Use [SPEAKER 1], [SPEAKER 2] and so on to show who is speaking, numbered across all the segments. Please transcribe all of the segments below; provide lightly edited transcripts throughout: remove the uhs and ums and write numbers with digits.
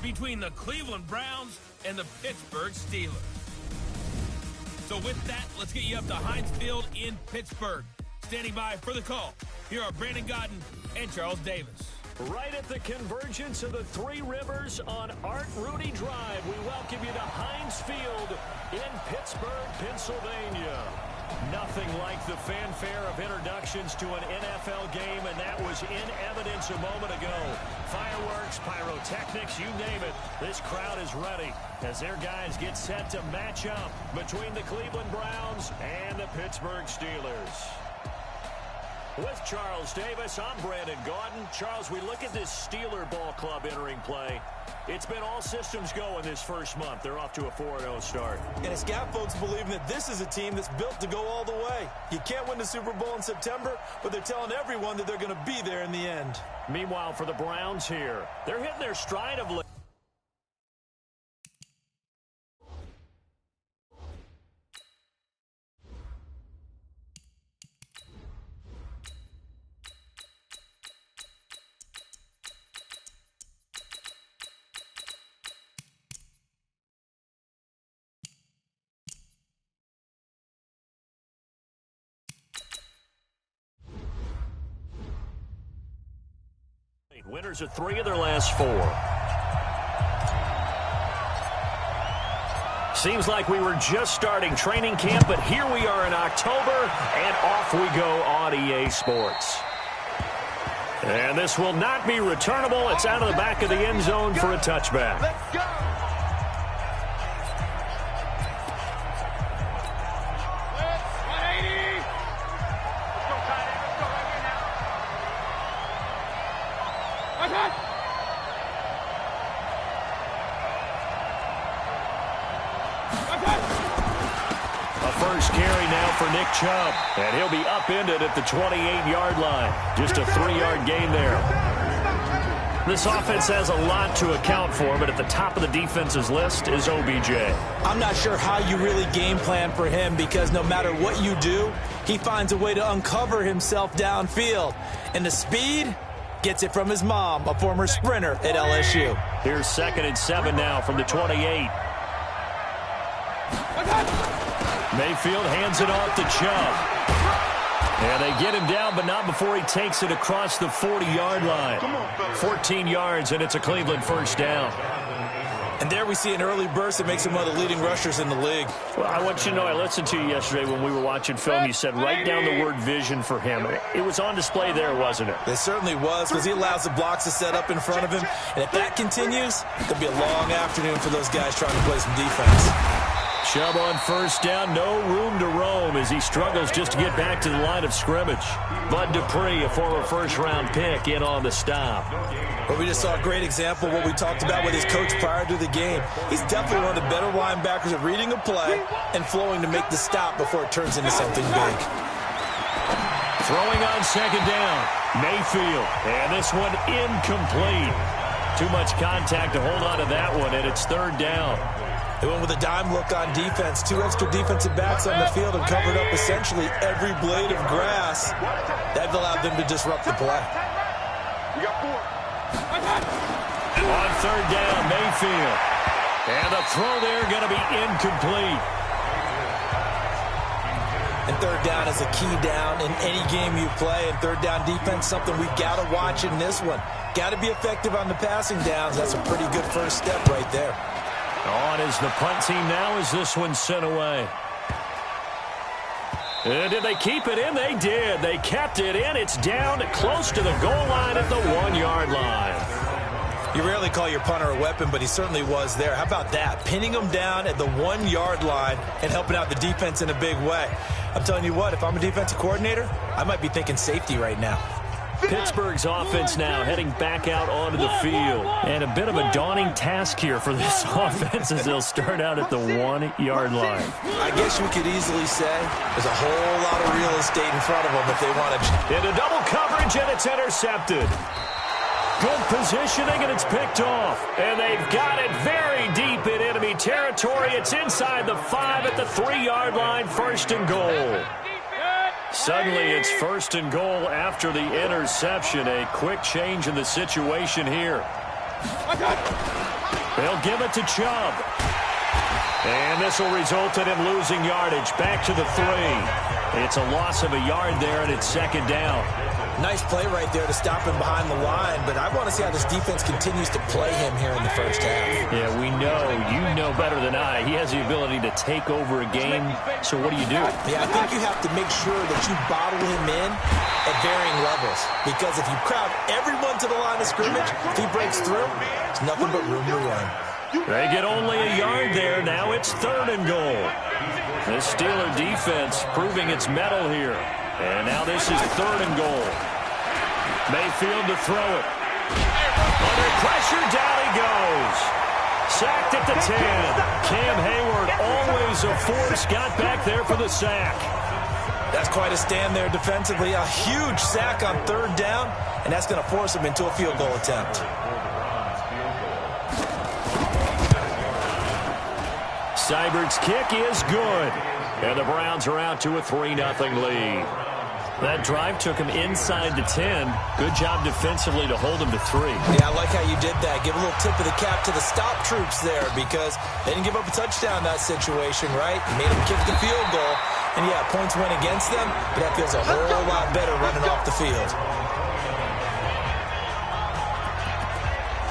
[SPEAKER 1] between the Cleveland Browns and the Pittsburgh Steelers. So with that, let's get you up to Heinz Field in Pittsburgh. Standing by for the call, here are Brandon Gaudin and Charles Davis.
[SPEAKER 2] Right at the convergence of the Three Rivers on Art Rooney Drive, we welcome you to Heinz Field in Pittsburgh, Pennsylvania. Nothing like the fanfare of introductions to an NFL game, and that was in evidence a moment ago. Fireworks, pyrotechnics, you name it. This crowd is ready as their guys get set to match up between the Cleveland Browns and the Pittsburgh Steelers. With Charles Davis, I'm Brandon Gaudin. Charles, we look at this Steeler ball club entering play. It's been all systems go in this first month. They're off to a 4-0 start.
[SPEAKER 3] And it's got folks believing that this is a team that's built to go all the way. You can't win the Super Bowl in September, but they're telling everyone that they're going to be there in the end.
[SPEAKER 2] Meanwhile, for the Browns here, they're hitting their stride of late. Winners of 3 of their last 4. Seems like we were just starting training camp, but here we are in October, and off we go on EA Sports. And this will not be returnable. It's out of the back of the end zone for a touchback.
[SPEAKER 4] Let's go!
[SPEAKER 2] First carry now for Nick Chubb, and he'll be upended at the 28-yard line. Just a 3-yard gain there. This offense has a lot to account for, but at the top of the defense's list is OBJ.
[SPEAKER 3] I'm not sure how you really game plan for him, because no matter what you do, he finds a way to uncover himself downfield. And the speed gets it from his mom, a former sprinter at LSU.
[SPEAKER 2] Here's 2nd and 7 now from the 28. Mayfield hands it off to Chubb. And they get him down, but not before he takes it across the 40-yard line. 14 yards, and it's a Cleveland first down.
[SPEAKER 3] And there we see an early burst that makes him one of the leading rushers in the league.
[SPEAKER 2] Well, I want you to know, I listened to you yesterday when we were watching film. You said write down the word vision for him. It was on display there, wasn't it?
[SPEAKER 3] It certainly was, because he allows the blocks to set up in front of him. And if that continues, there'll be a long afternoon for those guys trying to play some defense.
[SPEAKER 2] Chubb on first down, no room to roam as he struggles just to get back to the line of scrimmage. Bud Dupree, a former first-round pick, in on the stop.
[SPEAKER 3] Well, we just saw a great example of what we talked about with his coach prior to the game. He's definitely one of the better linebackers at reading a play and flowing to make the stop before it turns into something big.
[SPEAKER 2] Throwing on second down, Mayfield, and this one incomplete. Too much contact to hold on to that one, and it's 3rd down.
[SPEAKER 3] They went with a dime look on defense. 2 extra defensive backs on the field and covered up essentially every blade of grass. That allowed them to disrupt the play.
[SPEAKER 4] You got 4.
[SPEAKER 2] On 3rd down, Mayfield. And the throw there going to be incomplete.
[SPEAKER 3] And 3rd down is a key down in any game you play. And 3rd down defense, something we've got to watch in this one. Got to be effective on the passing downs. That's a pretty good first step right there.
[SPEAKER 2] On is the punt team now as this one's sent away. And did they keep it in? They did. They kept it in. It's down close to the goal line at the 1-yard line.
[SPEAKER 3] You rarely call your punter a weapon, but he certainly was there. How about that? Pinning him down at the 1-yard line and helping out the defense in a big way. I'm telling you what, if I'm a defensive coordinator, I might be thinking safety right now.
[SPEAKER 2] Pittsburgh's offense now heading back out onto the field. And a bit of a daunting task here for this offense as they'll start out at the 1-yard line.
[SPEAKER 3] I guess you could easily say there's a whole lot of real estate in front of them if they want to.
[SPEAKER 2] Into double coverage, and it's intercepted. Good positioning, and it's picked off. And they've got it very deep in enemy territory. It's inside the 5 at the 3-yard line, 1st and goal. Suddenly, it's 1st and goal after the interception. A quick change in the situation here. They'll give it to Chubb. And this will result in him losing yardage. Back to the 3. It's a loss of a yard there, and it's second down.
[SPEAKER 3] Nice play right there to stop him behind the line, but I want to see how this defense continues to play him here in the first half.
[SPEAKER 2] Yeah, we know. You know better than I. He has the ability to take over a game, so what do you do?
[SPEAKER 3] Yeah, I think you have to make sure that you bottle him in at varying levels, because if you crowd everyone to the line of scrimmage, if he breaks through, there's nothing but room to run.
[SPEAKER 2] They get only a yard there. Now it's 3rd and goal. The Steeler defense proving its mettle here. And now this is 3rd and goal. Mayfield to throw it. Under pressure, down he goes. Sacked at the 10. Cam Hayward, always a force, got back there for the sack.
[SPEAKER 3] That's quite a stand there defensively. A huge sack on 3rd down, and that's going to force him into a field goal attempt.
[SPEAKER 2] Seibert's kick is good. And the Browns are out to a 3-0 lead. That drive took him inside the 10. Good job defensively to hold him to 3.
[SPEAKER 3] Yeah, I like how you did that. Give a little tip of the cap to the stop troops there, because they didn't give up a touchdown in that situation, right? Made them kick the field goal. And, yeah, points went against them, but that feels a whole lot better running off the field.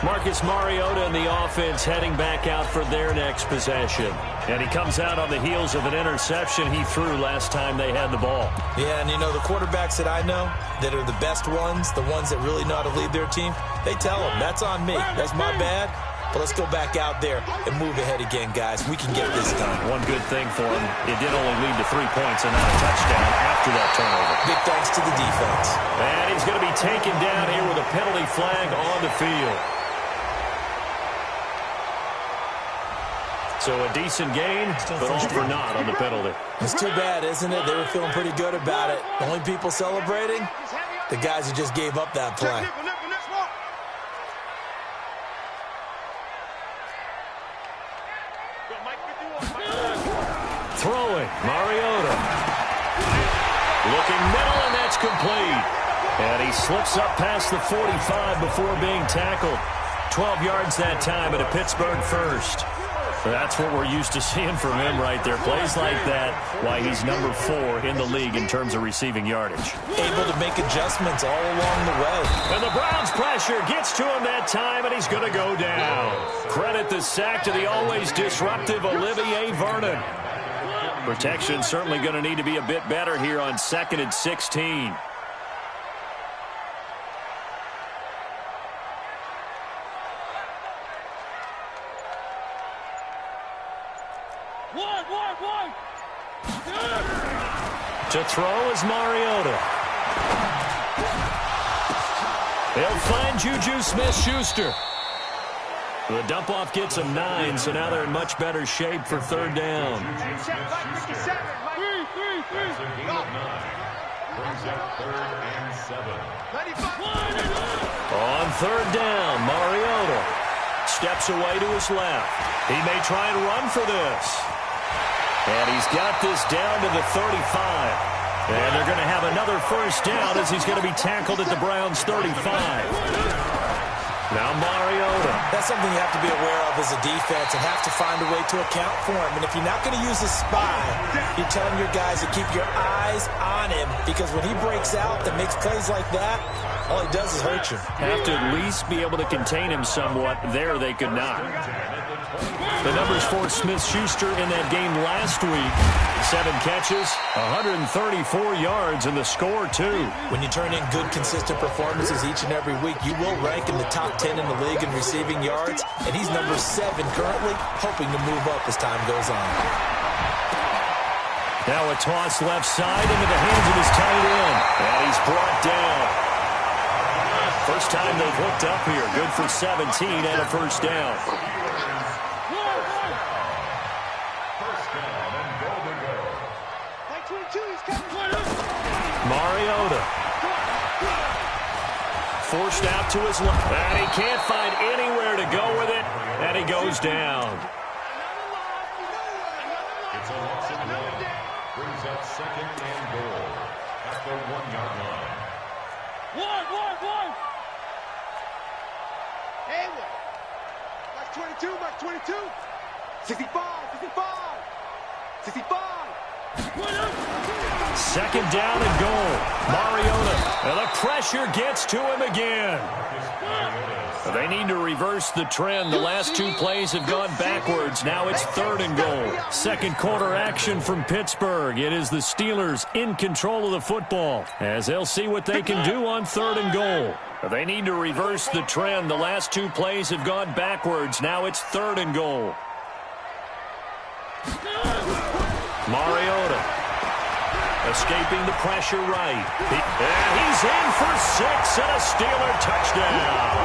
[SPEAKER 2] Marcus Mariota and the offense heading back out for their next possession. And he comes out on the heels of an interception he threw last time they had the ball.
[SPEAKER 3] Yeah, and you know, the quarterbacks that I know that are the best ones, the ones that really know how to lead their team, they tell them, that's on me. That's my bad. But let's go back out there and move ahead again, guys. We can get this done.
[SPEAKER 2] One good thing for him, it did only lead to 3 points and not a touchdown after that turnover.
[SPEAKER 3] Big thanks to the defense.
[SPEAKER 2] And he's going to be taken down here with a penalty flag on the field. So a decent gain, but all for naught on the penalty.
[SPEAKER 3] It's too bad, isn't it? They were feeling pretty good about it. The only people celebrating, the guys who just gave up that play.
[SPEAKER 2] Throwing, Mariota. Looking middle, and that's complete. And he slips up past the 45 before being tackled. 12 yards that time at a Pittsburgh first. That's what we're used to seeing from him right there. Plays like that, why he's number 4 in the league in terms of receiving yardage.
[SPEAKER 3] Able to make adjustments all along the way.
[SPEAKER 2] And the Browns pressure gets to him that time, and he's going to go down. Credit the sack to the always disruptive Olivier Vernon. Protection certainly going to need to be a bit better here on 2nd and 16. To throw is Mariota. They'll find Juju Smith-Schuster. The dump-off gets them 9, so now they're in much better shape for 3rd down. On 3rd down, Mariota steps away to his left. He may try and run for this. And he's got this down to the 35. And they're going to have another first down as he's going to be tackled at the Browns' 35. Now Mariota.
[SPEAKER 3] That's something you have to be aware of as a defense and have to find a way to account for him. And if you're not going to use a spy, you're telling your guys to keep your eyes on him, because when he breaks out and makes plays like that, all he does is hurt you.
[SPEAKER 2] Have to at least be able to contain him somewhat. There they could not. The numbers for Smith-Schuster in that game last week. 7 catches, 134 yards, and the score, too.
[SPEAKER 3] When you turn in good, consistent performances each and every week, you will rank in the top 10 in the league in receiving yards, and he's number 7 currently, hoping to move up as time goes on.
[SPEAKER 2] Now a toss left side into the hands of his tight end, and he's brought down. First time they've hooked up here. Good for 17 and a first down. Mariota. Forced out to his left. And he can't find anywhere to go with it. And he goes down.
[SPEAKER 5] It's a loss of 1. Brings up 2nd and goal at the 1-yard line.
[SPEAKER 6] One.
[SPEAKER 4] 22, Mark 22. 65, 65, 65.
[SPEAKER 2] Second down and goal. Mariota. And the pressure gets to him again. They need to reverse the trend. The last two plays have gone backwards. Now it's third and goal. Second quarter action from Pittsburgh. It is the Steelers in control of the football as they'll see what they can do on third and goal. They need to reverse the trend. The last two plays have gone backwards. Now it's third and goal. Mariota escaping the pressure right. He's in for 6 and a Steeler touchdown.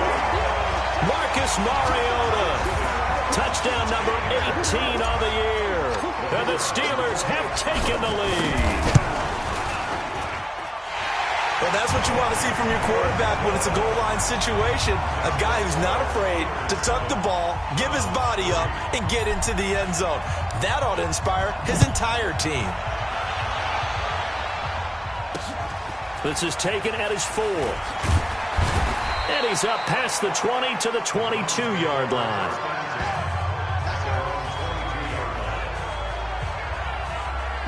[SPEAKER 2] Marcus Mariota, touchdown number 18 on the year. And the Steelers have taken the lead.
[SPEAKER 3] Well, that's what you want to see from your quarterback when it's a goal line situation. A guy who's not afraid to tuck the ball, give his body up, and get into the end zone. That ought to inspire his entire team.
[SPEAKER 2] This is taken at his 4. And he's up past the 20 to the 22-yard line.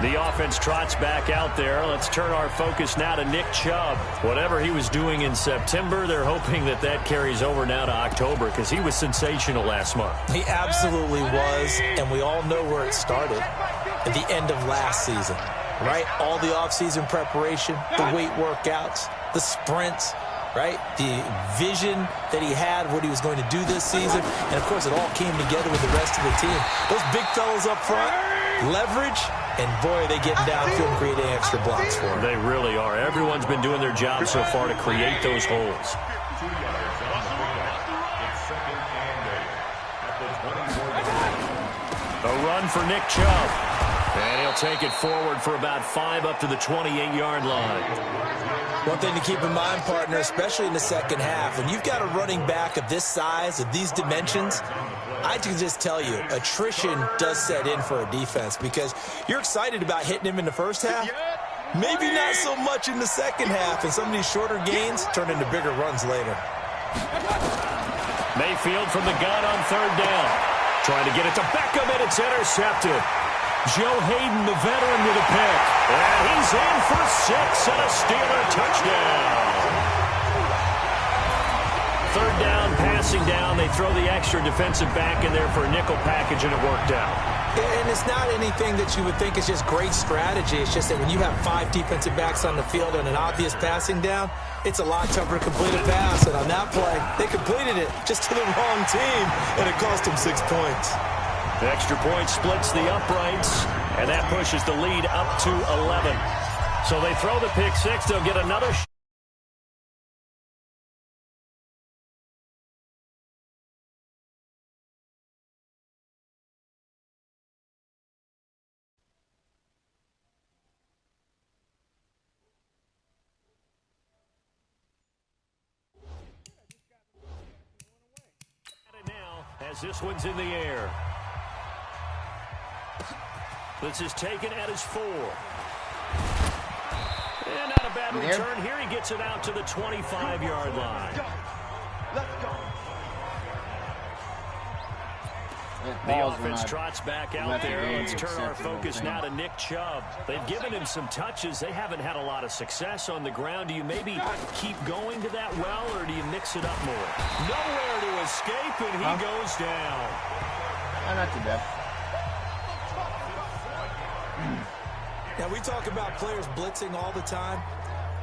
[SPEAKER 2] The offense trots back out there. Let's turn our focus now to Nick Chubb. Whatever he was doing in September, they're hoping that that carries over now to October because he was sensational last month.
[SPEAKER 3] He absolutely was, and we all know where it started at the end of last season, right? All the offseason preparation, the weight workouts, the sprints, right? The vision that he had, what he was going to do this season, and, of course, it all came together with the rest of the team. Those big fellas up front, leverage, and, boy, they get downfield and creating extra blocks for him.
[SPEAKER 2] They really are. Everyone's been doing their job so far to create those holes. A run for Nick Chubb. And he'll take it forward for about 5 up to the 28-yard line.
[SPEAKER 3] One thing to keep in mind, partner, especially in the second half, when you've got a running back of this size, of these dimensions, I can just tell you, attrition does set in for a defense because you're excited about hitting him in the first half, maybe not so much in the second half, and some of these shorter gains turn into bigger runs later.
[SPEAKER 2] Mayfield from the gun on third down. Trying to get it to Beckham, and it's intercepted. Joe Hayden, the veteran, with a pick. And he's in for 6 and a Steeler touchdown. Third down, passing down. They throw the extra defensive back in there for a nickel package, and it worked out.
[SPEAKER 3] And it's not anything that you would think is just great strategy. It's just that when you have 5 defensive backs on the field and an obvious passing down, it's a lot tougher to complete a pass. And on that play, they completed it just to the wrong team, and it cost them 6 points.
[SPEAKER 2] The extra point splits the uprights, and that pushes the lead up to 11. So they throw the pick 6. They'll get another shot. As this one's in the air. This is taken at his 4. And not a bad return. Here he gets it out to the 25-yard line.
[SPEAKER 4] Let's go.
[SPEAKER 2] The offense trots back out there. Let's turn our focus now to Nick Chubb. They've given him some touches. They haven't had a lot of success on the ground. Do you maybe keep going to that well, or do you mix it up more? Nowhere to escape, and he goes down.
[SPEAKER 6] Not too bad.
[SPEAKER 3] Now, we talk about players blitzing all the time.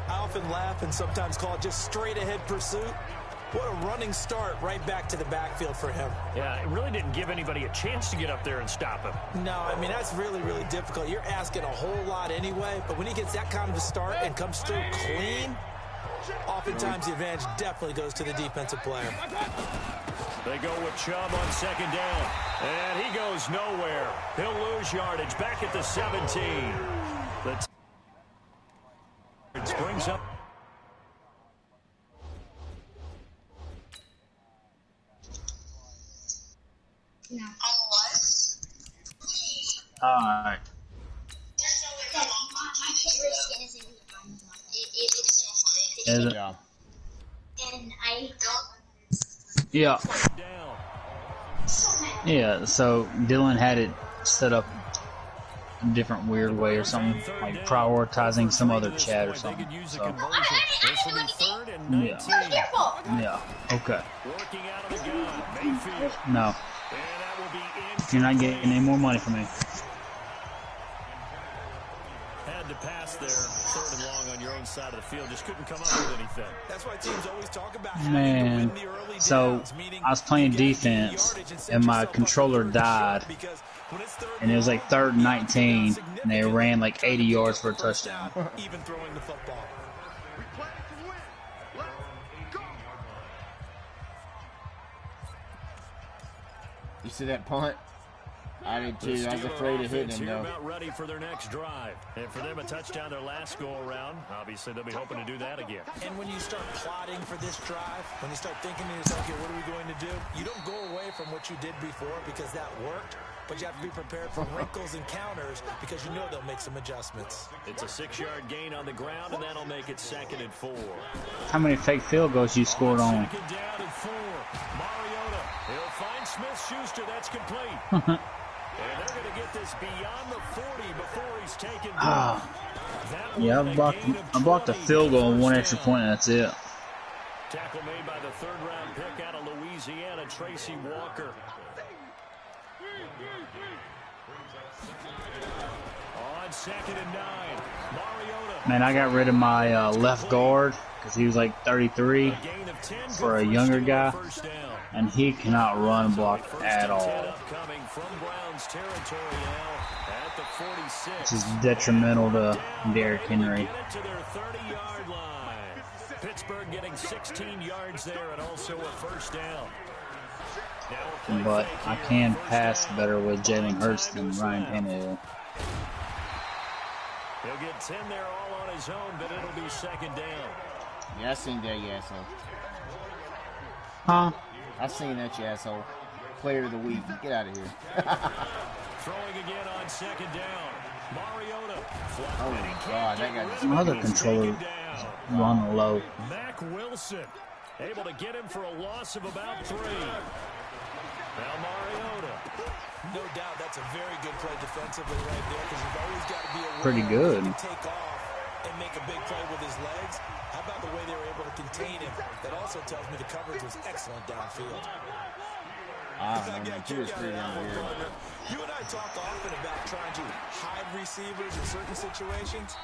[SPEAKER 3] I often laugh and sometimes call it just straight-ahead pursuit. What a running start right back to the backfield for him.
[SPEAKER 2] Yeah, it really didn't give anybody a chance to get up there and stop him.
[SPEAKER 3] No, I mean, that's really, really difficult. You're asking a whole lot anyway, but when he gets that kind of a start and comes through clean, oftentimes the advantage definitely goes to the defensive player.
[SPEAKER 2] They go with Chubb on second down, and he goes nowhere. He'll lose yardage back at the 17. It brings up.
[SPEAKER 7] No.
[SPEAKER 6] Alright. Is it?
[SPEAKER 7] And I don't.
[SPEAKER 6] Yeah.
[SPEAKER 2] Down.
[SPEAKER 6] Yeah, so Dylan had it set up a different weird way or something, like prioritizing some other chat or something. So, yeah. Yeah, okay. No. You're not getting any more money from me.
[SPEAKER 2] Had to pass there, 3rd and long on your own side of the field. Just couldn't come up with anything.
[SPEAKER 7] That's why teams always talk about
[SPEAKER 6] Man, so I was playing defense and my controller died, and it was like 3rd and 19, and they ran like 80 yards for a touchdown.
[SPEAKER 7] Even throwing the football.
[SPEAKER 8] You see that punt? I did too. I was afraid of hitting him, though.
[SPEAKER 2] About ready for their next drive. And for them, a touchdown their last go-around. Obviously, they'll be hoping to do that again.
[SPEAKER 7] And when you start plotting for this drive, when you start thinking to yourself, okay, what are we going to do? You don't go away from what you did before because that worked, but you have to be prepared for wrinkles and counters because you know they'll make some adjustments.
[SPEAKER 2] It's a 6-yard gain on the ground, and that'll make it 2nd and 4.
[SPEAKER 6] How many fake field goals you scored on?
[SPEAKER 2] 2nd down and 4. Mariota. He'll find Smith-Schuster. That's complete. And they're going to get this beyond the 40 before he's taken down.
[SPEAKER 6] Yeah, I blocked a field goal and 1 extra point, and that's it.
[SPEAKER 2] Tackle made by the 3rd-round pick out of Louisiana, Tracy Walker. On 2nd and 9, Mariota.
[SPEAKER 6] Man, I got rid of my left guard because he was like 33 for a younger guy, and he cannot run block at all. This is detrimental to Derrick Henry.
[SPEAKER 2] Pittsburgh getting 16 yards there and also a 1st down.
[SPEAKER 6] But I can pass better with Jalen Hurts than Ryan Tannehill.
[SPEAKER 2] He'll get 10 there all on his own, but it'll be 2nd down.
[SPEAKER 8] Yeah, I seen that, you asshole.
[SPEAKER 6] Huh?
[SPEAKER 8] I seen that, you asshole. Player of the week. Get out of here.
[SPEAKER 2] Throwing again on 2nd down. Mariota.
[SPEAKER 8] Oh my God, that guy just...
[SPEAKER 6] My other controller run low.
[SPEAKER 2] Mack Wilson able to get him for a loss of about 3. Now Mariota.
[SPEAKER 7] No doubt that's a very good play defensively right there because you've always got to be aware
[SPEAKER 6] pretty good.
[SPEAKER 7] to take off and make a big play with his legs. How about the way they were able to contain him? That also tells me the coverage was excellent downfield.
[SPEAKER 8] He was pretty damn good.
[SPEAKER 7] You and I talk often about trying to hide receivers in certain situations.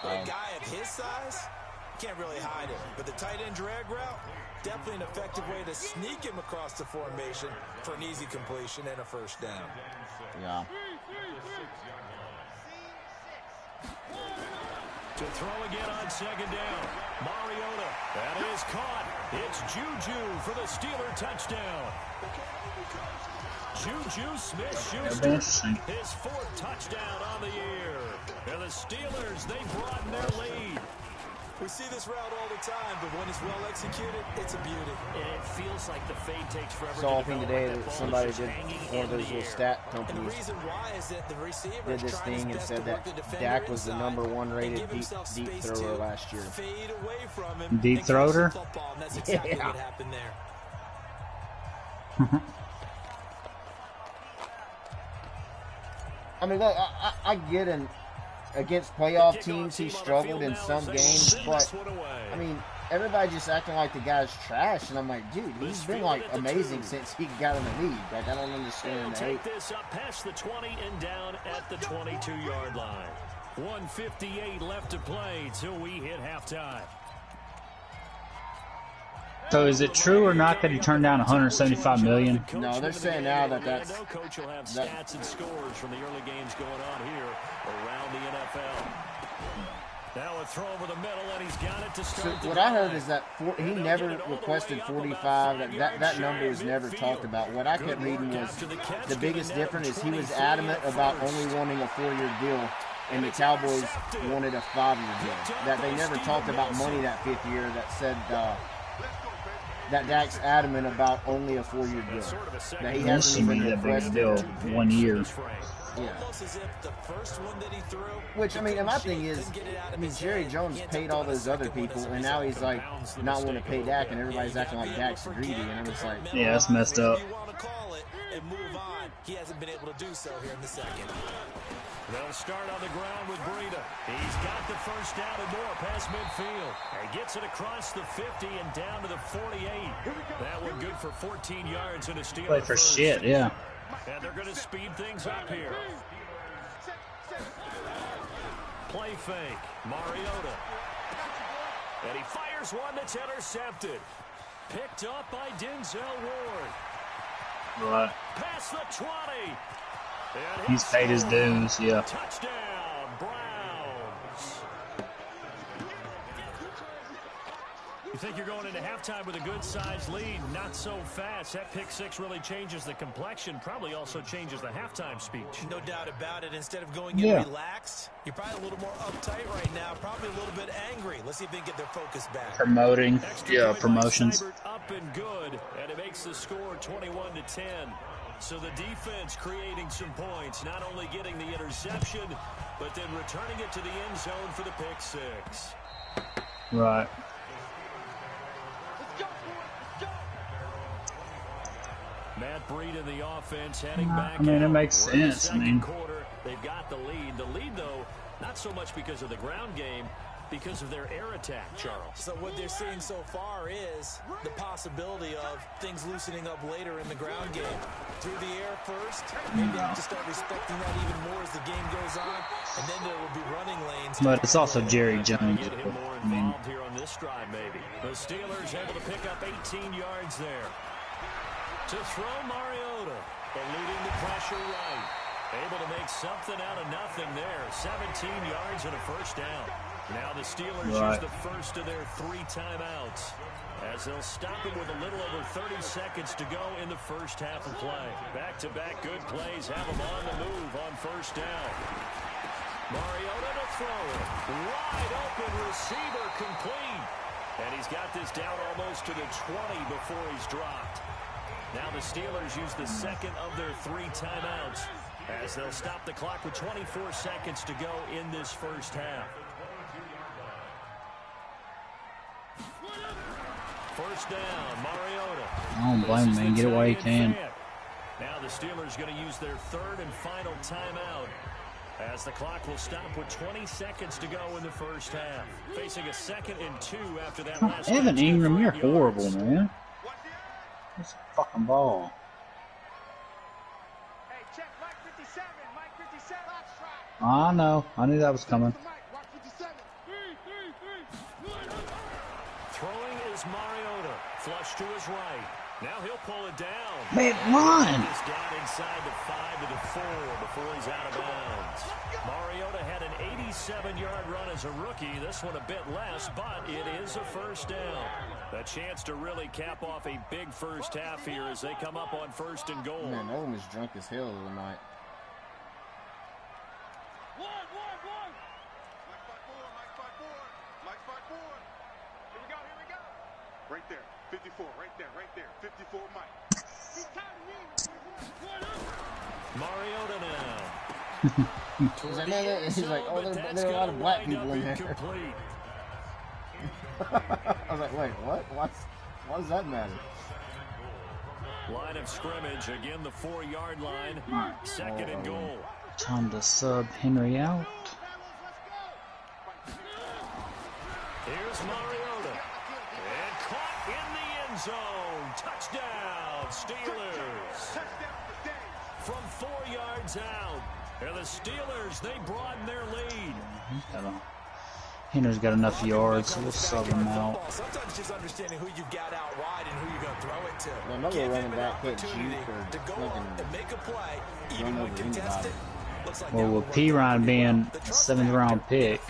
[SPEAKER 7] But a guy at his size, can't really hide him. But the tight end drag route, definitely an effective way to sneak him across the formation for an easy completion and a 1st down.
[SPEAKER 8] Yeah.
[SPEAKER 2] To throw again on 2nd down. Mariota. That is caught. It's Juju for the Steeler touchdown. Juju Smith-Schuster, his 4th touchdown on the year. And the Steelers, they broaden their lead.
[SPEAKER 7] We see this route all the time, but when it's well executed, it's a beauty.
[SPEAKER 2] And it feels like the fade takes forever.
[SPEAKER 8] Saw a thing today that somebody did, one of those little stat companies
[SPEAKER 7] And the reason why is that the receiver
[SPEAKER 8] did this thing and said that Dak was the #1 rated deep thrower last year.
[SPEAKER 7] Fade away from him.
[SPEAKER 6] Deep thrower?
[SPEAKER 7] And that's exactly what happened there.
[SPEAKER 8] I mean, look, I get in against playoff teams, he struggled in some games, but I mean, everybody just acting like the guy's trash, and I'm like, dude, he's been like amazing since he got in the league. Like, I don't understand that.
[SPEAKER 2] Take this up past the 20 and down at the 22-yard line. 1:58 left to play till we hit halftime.
[SPEAKER 6] So is it true or not that he turned down $175 million?
[SPEAKER 8] No, they're saying now that that's...
[SPEAKER 2] No coach will have stats and scores from the early games going on here around the NFL. Now a throw over the middle, and he's got it to start.
[SPEAKER 8] So what I heard is that he never requested 45. That number was never talked about. What I kept reading was the biggest difference is he was adamant about only wanting a 4-year deal, and the Cowboys wanted a 5-year deal. That they never talked about money that 5th year. That said that Dak's adamant about only a 4-year deal. That he hasn't even requested
[SPEAKER 6] deal 1 year.
[SPEAKER 8] Yeah. Which, I mean, and my thing is, I mean, Jerry Jones paid all those other people, and now he's like not wanting to pay Dak, and everybody's acting like Dak's greedy, and I'm just like,
[SPEAKER 6] yeah, that's messed up.
[SPEAKER 7] and move on. He hasn't been able to do so here in the second.
[SPEAKER 2] They'll start on the ground with Breida. He's got the first down and more past midfield. And gets it across the 50 and down to the 48. That one good for 14 yards and a steal.
[SPEAKER 6] Play for shit, yeah.
[SPEAKER 2] And they're going to speed things up here. Play fake. Mariota. And he fires one that's intercepted. Picked up by Denzel Ward.
[SPEAKER 6] Right.
[SPEAKER 2] Past the 20.
[SPEAKER 6] He's paid his dues, yeah.
[SPEAKER 2] Touchdown, Browns. You think you're going into halftime with a good-sized lead? Not so fast. That pick six really changes the complexion. Probably also changes the halftime speech.
[SPEAKER 7] No doubt about it. Instead of going in relaxed, you're probably a little more uptight right now. Probably a little bit angry. Let's see if they can get their focus back.
[SPEAKER 6] Promoting, promotions.
[SPEAKER 2] Up and good, and it makes the score 21-10. So the defense creating some points, not only getting the interception, but then returning it to the end zone for the pick six.
[SPEAKER 6] Right.
[SPEAKER 2] Matt Breida, the offense, heading back.
[SPEAKER 6] I mean, it makes sense. I mean,
[SPEAKER 2] quarter, they've got the lead. The lead, though, not so much because of the ground game, because of their air attack, Charles.
[SPEAKER 7] So what they're seeing so far is the possibility of things loosening up later in the ground game. Through the air first, maybe have to start respecting that even more as the game goes on, and then there will be running lanes.
[SPEAKER 6] But it's also Jerry Jones.
[SPEAKER 2] Get him more involved here on this drive, maybe. The Steelers able to pick up 18 yards there. To throw Mariota, eluding the pressure right. Able to make something out of nothing there. 17 yards and a first down. Now the Steelers use the first of their 3 timeouts as they'll stop it with a little over 30 seconds to go in the first half of play. Back-to-back good plays have them on the move on first down. Mariota to throw it. Wide open receiver complete. And he's got this down almost to the 20 before he's dropped. Now the Steelers use the second of their 3 timeouts as they'll stop the clock with 24 seconds to go in this first half. First down, Mariota.
[SPEAKER 6] I don't blame him, man. Get it while you can.
[SPEAKER 2] Now the Steelers going to use their 3rd and final timeout as the clock will stop with 20 seconds to go in the first half. Facing a 2nd and 2 after that last.
[SPEAKER 6] Evan Ingram, you're horrible, man. That's a fucking ball.
[SPEAKER 4] Hey, check Mike 57. Mike 57.
[SPEAKER 6] I know. I knew that was coming.
[SPEAKER 2] Throwing is Mariota. Flush to his right. Now he'll pull it down.
[SPEAKER 6] Man, run!
[SPEAKER 2] He's down inside the 5 to the 4 before he's out of bounds. Mariota had an 87-yard run as a rookie. This one a bit less, but it is a first down. A chance to really cap off a big first half here as they come up on 1st and goal.
[SPEAKER 8] Man, that one was drunk as hell tonight.
[SPEAKER 4] Right there, 54, right there, 54, Mike.
[SPEAKER 2] Mariota now.
[SPEAKER 8] He's like, oh, there are a lot of black people in there. I was like, wait, what? Why does that matter?
[SPEAKER 2] Line of scrimmage, again the 4-yard line. 2nd and goal.
[SPEAKER 6] Time to sub Henry out.
[SPEAKER 2] Here's Mariota. And caught in the end zone. Touchdown, Steelers. From 4 yards out. And the Steelers, they broaden their lead.
[SPEAKER 6] Henry's got enough yards, so we'll sub him out.
[SPEAKER 7] Sometimes just understanding who you've got out wide and who you're going to throw it to.
[SPEAKER 8] Another running back hit
[SPEAKER 7] Opportunity to go up and make a play, even when contested.
[SPEAKER 6] Well, with P-Ryan being a 7th round pick,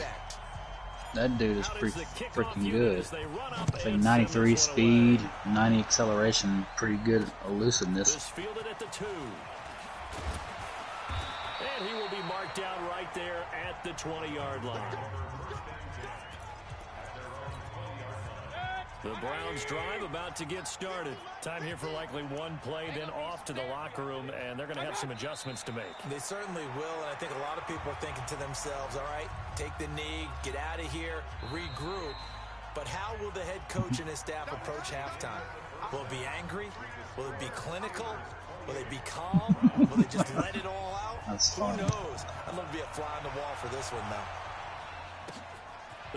[SPEAKER 6] that dude is freaking good. It's like 93 speed, 90 acceleration, pretty good elusiveness.
[SPEAKER 2] Fielded at the 2. And he will be marked down right there at the 20-yard line. The Browns drive about to get started. Time here for likely one play, then off to the locker room, and they're going to have some adjustments to make.
[SPEAKER 7] They certainly will, and I think a lot of people are thinking to themselves, all right, take the knee, get out of here, regroup. But how will the head coach and his staff approach halftime? Will it be angry? Will it be clinical? Will they be calm? Will they just let it all out?
[SPEAKER 6] That's
[SPEAKER 7] Who
[SPEAKER 6] fun.
[SPEAKER 7] knows? I'd love to be a fly on the wall for this one, though.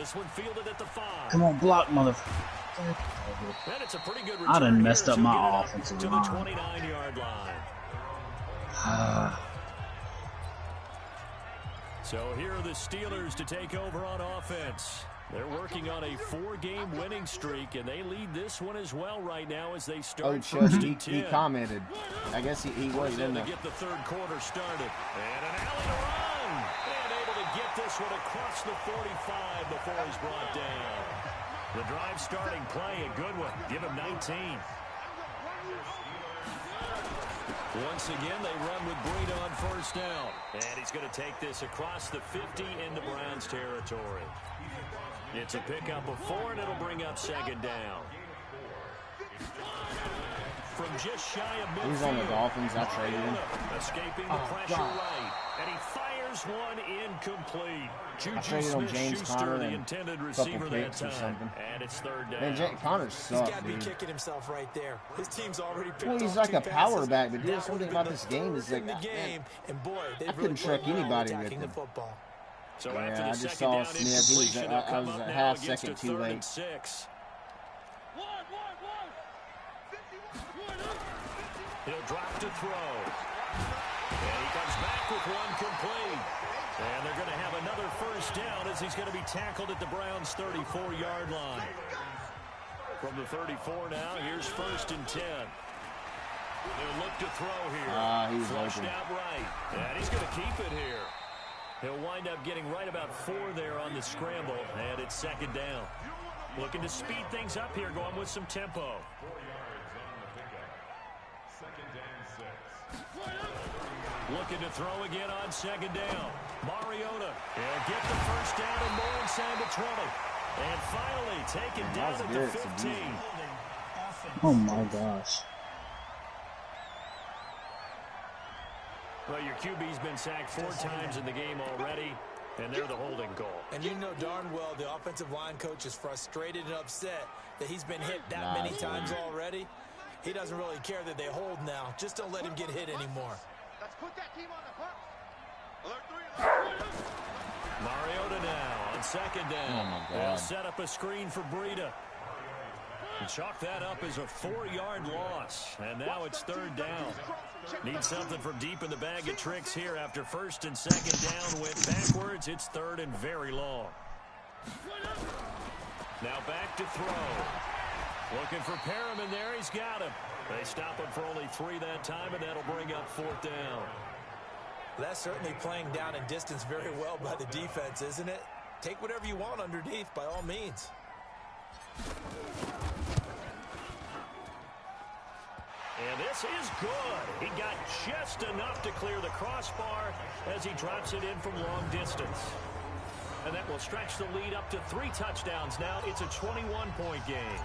[SPEAKER 2] This one fielded at the 5.
[SPEAKER 6] Come on, block, motherfucker.
[SPEAKER 2] And it's a pretty good
[SPEAKER 6] I done
[SPEAKER 2] return
[SPEAKER 6] messed
[SPEAKER 2] here
[SPEAKER 6] up
[SPEAKER 2] to
[SPEAKER 6] my
[SPEAKER 2] get it up
[SPEAKER 6] offensive
[SPEAKER 2] to the
[SPEAKER 6] line.
[SPEAKER 2] 29-yard line. So here are the Steelers to take over on offense. They're working on a 4-game winning streak, and they lead this one as well right now as they start
[SPEAKER 8] Oh,
[SPEAKER 2] first
[SPEAKER 8] Chuck,
[SPEAKER 2] and 10.
[SPEAKER 8] he commented. I guess he was in
[SPEAKER 2] to
[SPEAKER 8] the.
[SPEAKER 2] get the third quarter started. And an alley to run. And able to get this one across the 45 before he's brought down. The drive starting play, a good one. Give him 19. Once again, they run with Breida on first down. And he's going to take this across the 50 into Browns territory. It's a pickup of 4, and it'll bring up second down. From just shy of midfield.
[SPEAKER 8] He's on the Dolphins. I traded him.
[SPEAKER 2] Escaping the pressure right. And he fires one incomplete. Juju
[SPEAKER 8] I traded on James
[SPEAKER 2] Smith-Schuster,
[SPEAKER 8] Conner
[SPEAKER 2] the
[SPEAKER 8] and
[SPEAKER 2] intended
[SPEAKER 8] a
[SPEAKER 2] receiver
[SPEAKER 8] couple
[SPEAKER 2] that
[SPEAKER 8] kicks or
[SPEAKER 2] time.
[SPEAKER 8] something.
[SPEAKER 2] And it's third down.
[SPEAKER 8] Man, Connor
[SPEAKER 7] He's
[SPEAKER 8] sucks,
[SPEAKER 7] got to be
[SPEAKER 8] dude.
[SPEAKER 7] kicking himself right there. His team's already picked
[SPEAKER 8] Well, he's
[SPEAKER 7] off
[SPEAKER 8] like
[SPEAKER 7] 2
[SPEAKER 8] a power
[SPEAKER 7] passes.
[SPEAKER 8] back, but
[SPEAKER 7] That
[SPEAKER 8] there's something
[SPEAKER 7] would've
[SPEAKER 8] about
[SPEAKER 7] been
[SPEAKER 8] this
[SPEAKER 7] the
[SPEAKER 8] game is
[SPEAKER 7] third
[SPEAKER 8] like,
[SPEAKER 7] in the game.
[SPEAKER 8] man,
[SPEAKER 7] And boy, they
[SPEAKER 8] I
[SPEAKER 7] really
[SPEAKER 8] couldn't trust
[SPEAKER 7] went well
[SPEAKER 8] anybody with
[SPEAKER 7] attacking the
[SPEAKER 8] him.
[SPEAKER 7] football.
[SPEAKER 2] So
[SPEAKER 8] Yeah,
[SPEAKER 2] after
[SPEAKER 8] I
[SPEAKER 2] the
[SPEAKER 8] just
[SPEAKER 2] second
[SPEAKER 8] saw
[SPEAKER 2] down
[SPEAKER 8] Smith. He was
[SPEAKER 2] incompletion,
[SPEAKER 8] a-
[SPEAKER 2] they'll
[SPEAKER 8] I
[SPEAKER 2] come
[SPEAKER 8] was
[SPEAKER 2] up
[SPEAKER 8] a
[SPEAKER 2] now
[SPEAKER 8] half
[SPEAKER 2] against
[SPEAKER 8] second
[SPEAKER 2] a
[SPEAKER 8] too
[SPEAKER 2] third
[SPEAKER 8] late.
[SPEAKER 2] and 6. He'll drop to throw. And he comes back with one complete. And they're going to have another first down as he's going to be tackled at the Browns' 34-yard line. From the 34 now, here's first and 10. They'll look to throw here.
[SPEAKER 8] He was
[SPEAKER 2] Flushed
[SPEAKER 8] open.
[SPEAKER 2] out right. And he's going to keep it here. He'll wind up getting right about 4 there on the scramble. And it's second down. Looking to speed things up here, going with some tempo. Looking to throw again on second down. Mariota. He'll get the first down and more inside the 20. And finally taken down at the 15.
[SPEAKER 6] Oh my gosh.
[SPEAKER 2] Well, your QB's been sacked 4 times in the game already, and they're the holding goal.
[SPEAKER 7] And you know darn well the offensive line coach is frustrated and upset that he's been hit that many times already. He doesn't really care that they hold now. Just don't let him get hit anymore.
[SPEAKER 4] Let's put that team on the hook. Alert 3.
[SPEAKER 2] Mariota now on second down.
[SPEAKER 8] Oh, my God.
[SPEAKER 2] They'll set up a screen for Breida. And chalk that up as a 4-yard loss. And now it's third down. Need something from deep in the bag of tricks here after first and second down went backwards. It's third and very long. Now back to throw. Looking for Perriman there. He's got him. They stop him for only 3 that time, and that'll bring up 4th down.
[SPEAKER 7] That's certainly playing down and distance very well by the defense, isn't it? Take whatever you want underneath by all means.
[SPEAKER 2] And this is good. He got just enough to clear the crossbar as he drops it in from long distance. And that will stretch the lead up to 3 touchdowns now. It's a 21-point game.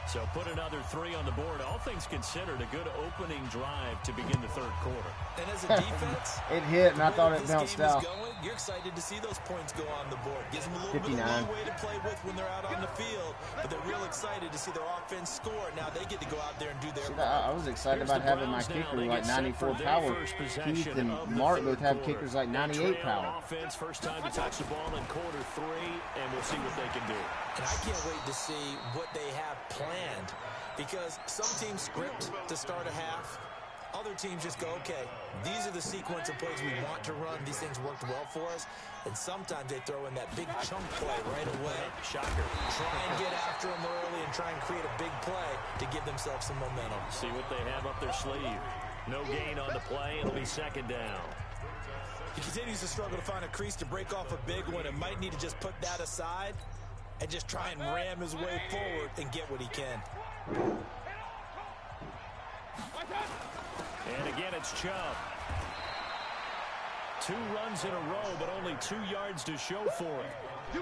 [SPEAKER 2] So put another 3 on the board. All things considered, a good opening drive to begin the third quarter.
[SPEAKER 7] And as a defense,
[SPEAKER 8] It hit, and I thought it
[SPEAKER 7] this
[SPEAKER 8] bounced
[SPEAKER 7] game is
[SPEAKER 8] out.
[SPEAKER 7] going, you're excited to see those points go on the board. Gives them a little
[SPEAKER 8] 59.
[SPEAKER 7] bit of leeway to play with when they're out on the field. But they're real excited to see their offense score. Now they get to go out there and do their
[SPEAKER 8] See,
[SPEAKER 7] part.
[SPEAKER 8] I was excited
[SPEAKER 2] Here's
[SPEAKER 8] about
[SPEAKER 2] the
[SPEAKER 8] having my
[SPEAKER 2] Browns now.
[SPEAKER 8] kicker
[SPEAKER 2] They
[SPEAKER 8] like
[SPEAKER 2] get set
[SPEAKER 8] 94
[SPEAKER 2] for their
[SPEAKER 8] power.
[SPEAKER 2] first
[SPEAKER 8] Keith
[SPEAKER 2] possession
[SPEAKER 8] and
[SPEAKER 2] of the
[SPEAKER 8] Mark
[SPEAKER 2] third
[SPEAKER 8] both have
[SPEAKER 2] quarter.
[SPEAKER 8] kickers like
[SPEAKER 2] They
[SPEAKER 8] 98
[SPEAKER 2] trail on
[SPEAKER 8] power.
[SPEAKER 2] offense, first time to touch the ball in quarter 3, and we'll see what they can do.
[SPEAKER 7] And I can't wait to see what they have planned. Because some teams script to start a half. Other teams just go, okay, these are the sequence of plays we want to run. These things worked well for us. And sometimes they throw in that big chunk play right away.
[SPEAKER 2] Shocker.
[SPEAKER 7] Try and get after them early and try and create a big play to give themselves some momentum.
[SPEAKER 2] See what they have up their sleeve. No gain on the play. It'll be second down.
[SPEAKER 7] He continues to struggle to find a crease to break off a big one and might need to just put that aside and just try and ram his way forward and get what he can.
[SPEAKER 2] And again, it's Chubb. 2 runs in a row, but only 2 yards to show for it.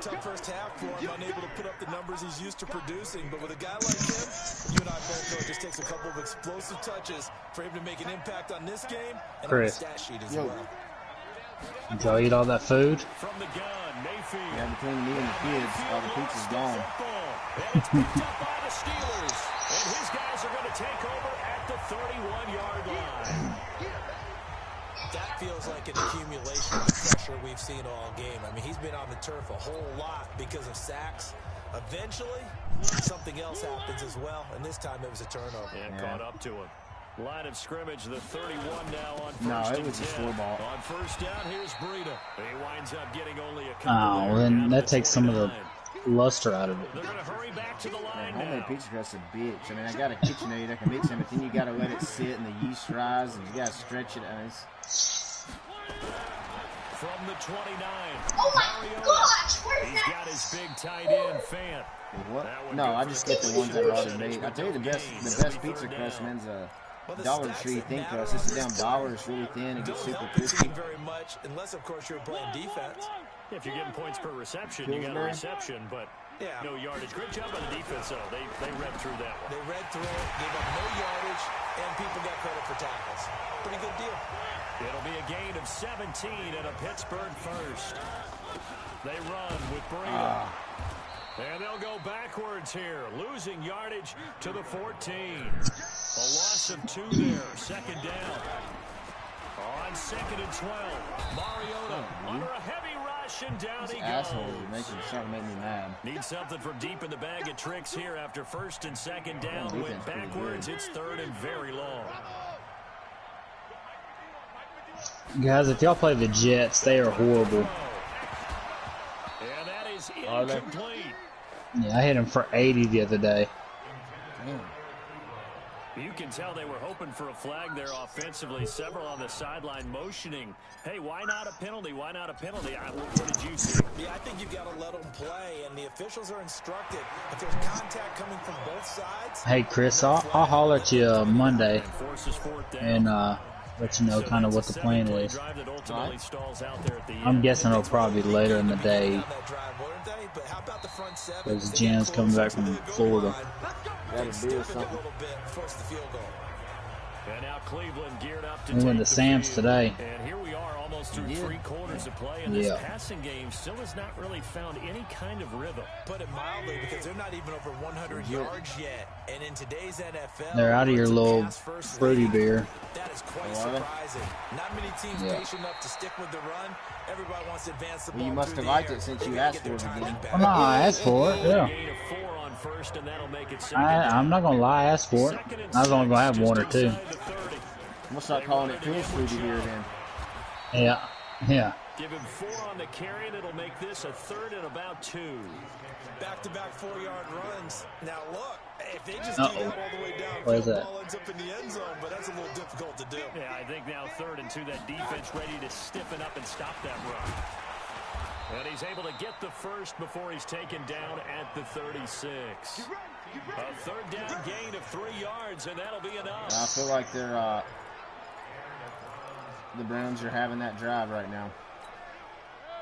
[SPEAKER 7] Tough first half for him, unable to put up the numbers he's used to producing. But with a guy like him, you and I both know it just takes a couple of explosive touches for him to make an impact on this game and
[SPEAKER 6] Chris.
[SPEAKER 7] on the stat sheet as well.
[SPEAKER 6] Did y'all eat all that food?
[SPEAKER 2] From the gun, Mayfield.
[SPEAKER 8] Yeah, between me and the kids, all the pizza's gone.
[SPEAKER 2] Football. And it's picked up by the Steelers. And his guys are going to take over at the 31-yard line.
[SPEAKER 7] That feels like an accumulation of pressure we've seen all game. I mean, he's been on the turf a whole lot because of sacks. Eventually, something else happens as well, and this time it was a turnover.
[SPEAKER 2] And caught up to him. Line of scrimmage, the 31 now on first
[SPEAKER 8] No, it
[SPEAKER 2] and
[SPEAKER 8] was a
[SPEAKER 2] 10.
[SPEAKER 8] score ball.
[SPEAKER 2] On first down, here's Breida. He winds up getting only a couple.
[SPEAKER 6] Oh, well, then that takes some of the luster out of it.
[SPEAKER 2] They're going to hurry back to the line
[SPEAKER 8] Homemade
[SPEAKER 2] now.
[SPEAKER 8] pizza crust a bitch. I mean, I got a KitchenAid, I can mix them, but then you got to let it sit and the yeast rise, and you got to stretch it. I mean,
[SPEAKER 2] From the 29.
[SPEAKER 9] Oh my gosh, where's
[SPEAKER 2] He's got his big tight end, Fant.
[SPEAKER 8] what? No, I just get the ones that are already made. I tell you, the best pizza crust, man's a Dollar Tree thin crust. This is down Bauer. It's really thin. It gets super crispy.
[SPEAKER 7] Very much, unless of course you're playing defense.
[SPEAKER 2] If you're getting points per reception, you got a reception, but no yardage. Great job by the defense, though. They read through that one.
[SPEAKER 7] They read through it, gave up no yardage, and people got credit for tackles. Pretty good deal.
[SPEAKER 2] It'll be a gain of 17 and a Pittsburgh first. They run with Breida. And they'll go backwards here, losing yardage to the 14. A loss of 2 there, second down. On second and 12, Mariota under a heavy rush, and down he goes.
[SPEAKER 8] Assholes are trying to make me mad.
[SPEAKER 2] Need something from deep in the bag of tricks here after first and second down. Went backwards, it's third and very long.
[SPEAKER 6] Guys, if y'all play the Jets, they are horrible.
[SPEAKER 2] And that is incomplete.
[SPEAKER 6] Yeah, I hit him for 80 the other day.
[SPEAKER 2] You can tell they were hoping for a flag there offensively. Several on the sideline motioning. Hey, why not a penalty? Why not a penalty? What did you see?
[SPEAKER 7] Yeah, I think you've got to let them play, and the officials are instructed. If there's contact coming from both sides.
[SPEAKER 6] Hey, Chris, I'll holler at you Monday and let you know kind of what the plan is. I'm guessing it'll probably be later in the day because Jen's coming back from Florida.
[SPEAKER 8] That'll be something.
[SPEAKER 2] And now Cleveland geared up to
[SPEAKER 6] We went to Sam's today.
[SPEAKER 2] And here we are almost through 3 quarters of play, and this passing game still has not really found any kind of rhythm.
[SPEAKER 7] Put it mildly, because they're not even over 100 yards yet. And in today's NFL,
[SPEAKER 6] They're out of your little fruity beer.
[SPEAKER 7] That is quite surprising. Not many teams patient enough to stick with the run. Everybody wants to advance the ball.
[SPEAKER 8] Well, you must have liked it since you asked for it again.
[SPEAKER 6] Well, no, I asked for it, yeah. I'm not going to lie, I asked for it. I was only going to have 1 or 2.
[SPEAKER 8] We'll start calling it Phil's fruity beer then.
[SPEAKER 6] Yeah, yeah.
[SPEAKER 2] Give him 4 on the carry, and it'll make this a third and about 2.
[SPEAKER 7] Back-to-back 4-yard runs. Now look, if they just take that all the way down,
[SPEAKER 6] Where's
[SPEAKER 7] the
[SPEAKER 6] that?
[SPEAKER 7] ball ends up in the end zone, but that's a little difficult to do.
[SPEAKER 2] Yeah, I think now 3rd and 2, that defense ready to stiffen up and stop that run. And he's able to get the first before he's taken down at the 36. A 3rd down gain of 3 yards, and that'll be enough.
[SPEAKER 8] I feel like they're the Browns are having that drive right now.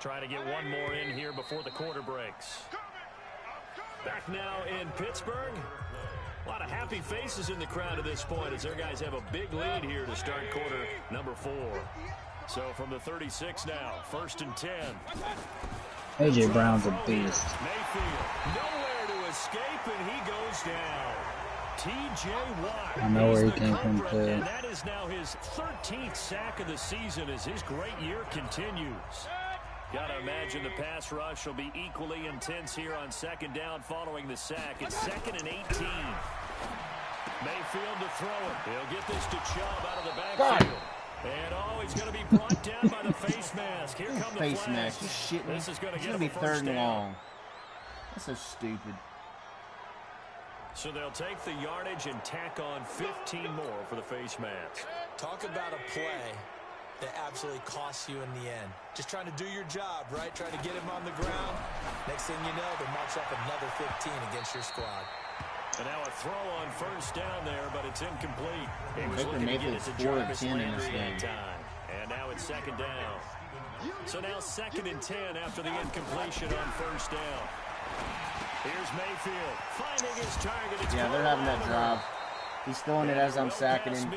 [SPEAKER 2] Trying to get 1 more in here before the quarter breaks. Back now in Pittsburgh. A lot of happy faces in the crowd at this point as their guys have a big lead here to start quarter number 4. So from the 36 now, 1st and 10.
[SPEAKER 6] AJ Brown's a beast.
[SPEAKER 2] Mayfield, nowhere to escape, and he goes down. T.J. Watt.
[SPEAKER 6] I know where he came from, too.
[SPEAKER 2] And that is now his 13th sack of the season as his great year continues. Got to imagine the pass rush will be equally intense here on 2nd down following the sack. It's 2nd and 18. Mayfield to throw it. He'll get this to Chubb out of the backfield. And he's going to be brought down by the face mask. Here come the
[SPEAKER 8] face mask. You shitting me?
[SPEAKER 2] This is going
[SPEAKER 8] to be 3rd and long. That's so stupid.
[SPEAKER 2] So they'll take the yardage and tack on 15 more for the face mask.
[SPEAKER 7] Talk about a play that absolutely costs you in the end. Just trying to do your job, right? Trying to get him on the ground. Next thing you know, they march up another 15 against your squad.
[SPEAKER 2] And now a throw on 1st down there, but it's incomplete. He was
[SPEAKER 8] Baker
[SPEAKER 2] looking to get it
[SPEAKER 8] Mayfield's
[SPEAKER 2] to
[SPEAKER 8] 4 of
[SPEAKER 2] Jarvis
[SPEAKER 8] 10 in this
[SPEAKER 2] Landry
[SPEAKER 8] game.
[SPEAKER 2] in time. And now it's 2nd down. So now 2nd and 10 after the incompletion on 1st down. Here's Mayfield finding his target. It's
[SPEAKER 8] they're having that drive. He's throwing it as I'm sacking him.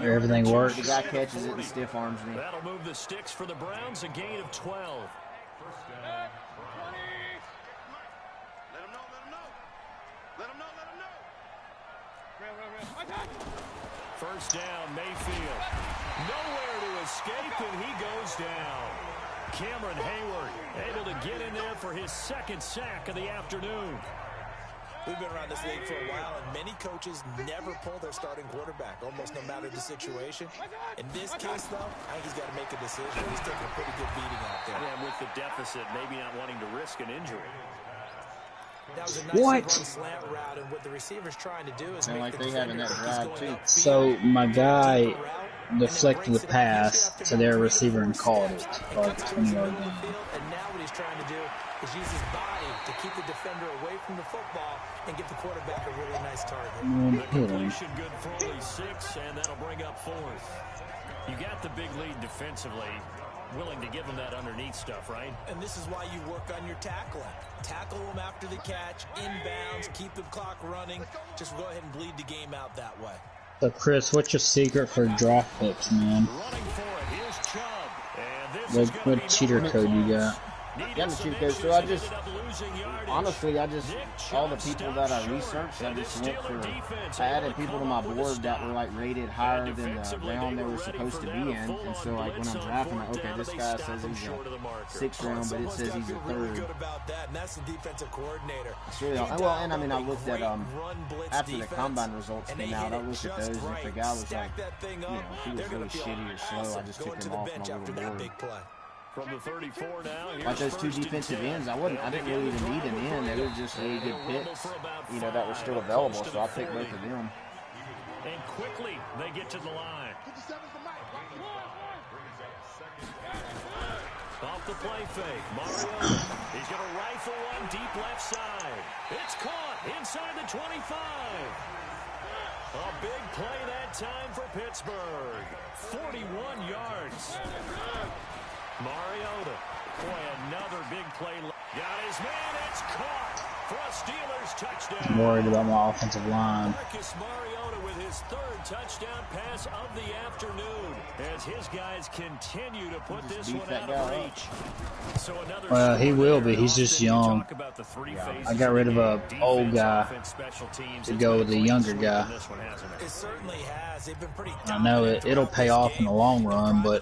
[SPEAKER 6] Everything works.
[SPEAKER 8] The guy catches it and stiff arms me.
[SPEAKER 2] That'll move the sticks for the Browns, a gain of 12. First down, Mayfield. Nowhere to escape, and he goes down. Cameron Hayward able to get in there for his second sack of the afternoon.
[SPEAKER 7] We've been around this league for a while, and many coaches never pull their starting quarterback, almost no matter the situation. In this case, though, I think he's got to make a decision. He's taking a pretty good beating out there.
[SPEAKER 2] And with the deficit, maybe not wanting to risk an injury.
[SPEAKER 7] That was a nice run slant route, and what the receiver's trying to do is make
[SPEAKER 8] like
[SPEAKER 7] the
[SPEAKER 8] they have in that drive, too.
[SPEAKER 6] So my guy deflected the pass to their receiver and called it. Like 20-yard line.
[SPEAKER 7] And now what he's trying to do is use his body to keep the defender away from the football and give the quarterback a really nice target.
[SPEAKER 2] The completion good for only 6, and that'll bring up 4th. You got the big lead defensively. Willing to give him that underneath stuff, right?
[SPEAKER 7] And this is why you work on your tackling. Tackle them after the catch, inbounds, keep the clock running. Just go ahead and bleed the game out that way.
[SPEAKER 6] So, Chris, what's your secret for draft picks, man?
[SPEAKER 2] Running for it. Here's Chubb. And this
[SPEAKER 6] What cheater code you got?
[SPEAKER 8] Yeah, the cheat code. So honestly, all the people that I researched, I just went for, I added people to my board that were like rated higher than the round they were supposed to be in. And so like when I'm drafting, like, okay, this guy says he's a 6th round, but it says he's a 3rd.
[SPEAKER 7] That's the defensive coordinator.
[SPEAKER 8] It's really, well, and I mean, I looked at, after the combine results came out, I looked at those, and if the guy was like, you know, if he was really shitty or slow, I just took him off my little board.
[SPEAKER 2] From the 34 now,
[SPEAKER 8] like those 2 defensive ends, I didn't really even need an end. They were just really good picks, you know, that were still available. So I picked both of them.
[SPEAKER 2] And quickly they get to the line. Off the play fake, Mario. He's going to rifle one deep left side. It's caught inside the 25. A big play that time for Pittsburgh. 41 yards. Mariota. Boy, another big play. Got his man. It's caught for a Steelers touchdown.
[SPEAKER 6] I'm worried about my offensive line.
[SPEAKER 2] Marcus Mariota with his 3rd touchdown pass of the afternoon as his guys continue to put this one out of reach. So
[SPEAKER 6] Well, he will be. He's just young. I got rid of a old guy to go with a younger guy.
[SPEAKER 7] It certainly has. They've been pretty
[SPEAKER 6] I know it'll pay off in the long run, but